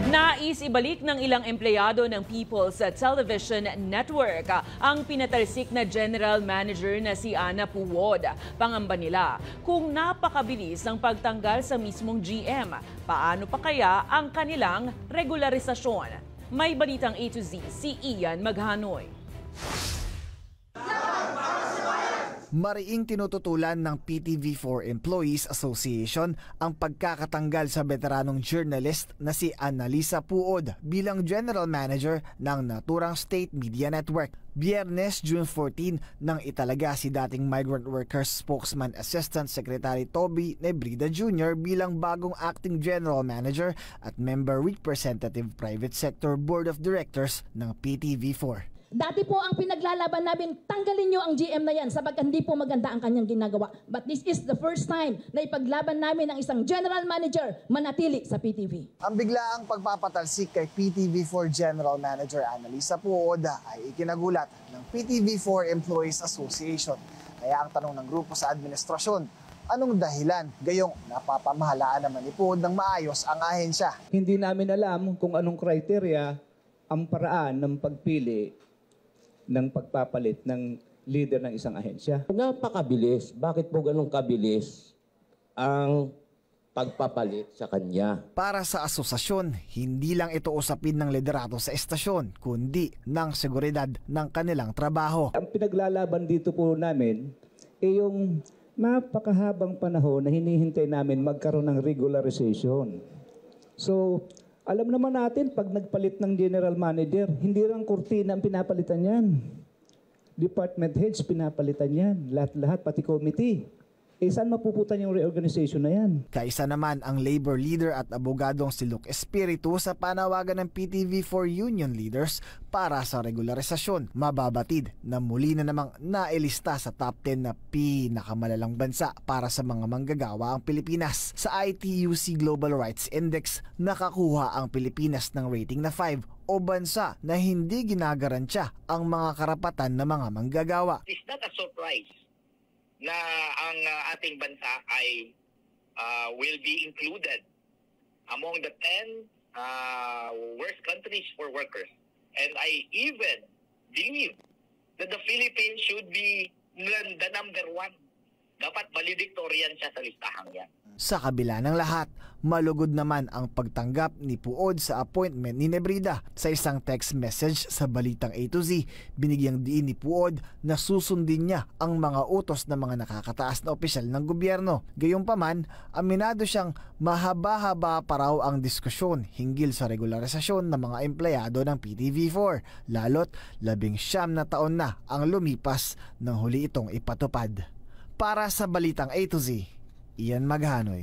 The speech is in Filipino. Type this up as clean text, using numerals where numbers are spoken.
Nais ibalik ng ilang empleyado ng People's Television Network ang pinatalsik na general manager na si Ana Puwod. Pangamba nila, kung napakabilis ang pagtanggal sa mismong GM, paano pa kaya ang kanilang regularisasyon? May balitang A to Z si Ian Maghanoy. Mariing tinututulan ng PTV4 Employees Association ang pagkakatanggal sa veteranong journalist na si Annalisa Puod bilang General Manager ng naturang State Media Network. Biyernes, June 14, nang italaga si dating Migrant Workers Spokesman Assistant Secretary Toby Nebrida Jr. bilang bagong Acting General Manager at Member Representative Private Sector Board of Directors ng PTV4. Dati po ang pinaglalaban namin, tanggalin nyo ang GM na yan sapagkat hindi po maganda ang kanyang ginagawa. But this is the first time na ipaglaban namin ang isang general manager manatili sa PTV. Ang biglaang pagpapatalsik kay PTV4 General Manager Annalisa Puod ay ikinagulat ng PTV4 Employees Association. Kaya ang tanong ng grupo sa administrasyon, anong dahilan gayong napapamahalaan naman ni Puod ng maayos ang ahensya? Hindi namin alam kung anong kriteria ang paraan ng pagpili ng pagpapalit ng leader ng isang ahensya. Napakabilis. Bakit po ganun kabilis ang pagpapalit sa kanya? Para sa asosasyon, hindi lang ito usapin ng liderato sa estasyon, kundi ng seguridad ng kanilang trabaho. Ang pinaglalaban dito po namin ay yung napakahabang panahon na hinihintay namin magkaroon ng regularization. So, alam naman natin, pag nagpalit ng general manager, hindi lang kurtina ang pinapalitan yan. Department heads pinapalitan yan. Lahat-lahat, pati committee. Saan mapuputan yung reorganization na yan? Kaisa naman ang labor leader at abogadong si Luke Espiritu sa panawagan ng PTV4 union leaders para sa regularisasyon. Mababatid na muli na namang nailista sa top 10 na pinakamalalang bansa para sa mga manggagawa ang Pilipinas. Sa ITUC Global Rights Index, nakakuha ang Pilipinas ng rating na 5 o bansa na hindi ginagarantya ang mga karapatan ng mga manggagawa. Is that a surprise na ang ating bansa ay will be included among the 10 worst countries for workers? And I even believe that the Philippines should be the number 1. Dapat valedictorian siya sa listahang yan. Sa kabila ng lahat, malugod naman ang pagtanggap ni Puod sa appointment ni Nebrida. Sa isang text message sa Balitang A to Z, binigyang diin ni Puod na susundin niya ang mga utos ng mga nakakataas na opisyal ng gobyerno. Gayunpaman, aminado siyang mahaba-haba pa raw ang diskusyon hinggil sa regularisasyon ng mga empleyado ng PTV4, lalo't 19 na taon na ang lumipas nang huli itong ipatupad. Para sa Balitang A to Z, Ian Maghanoy.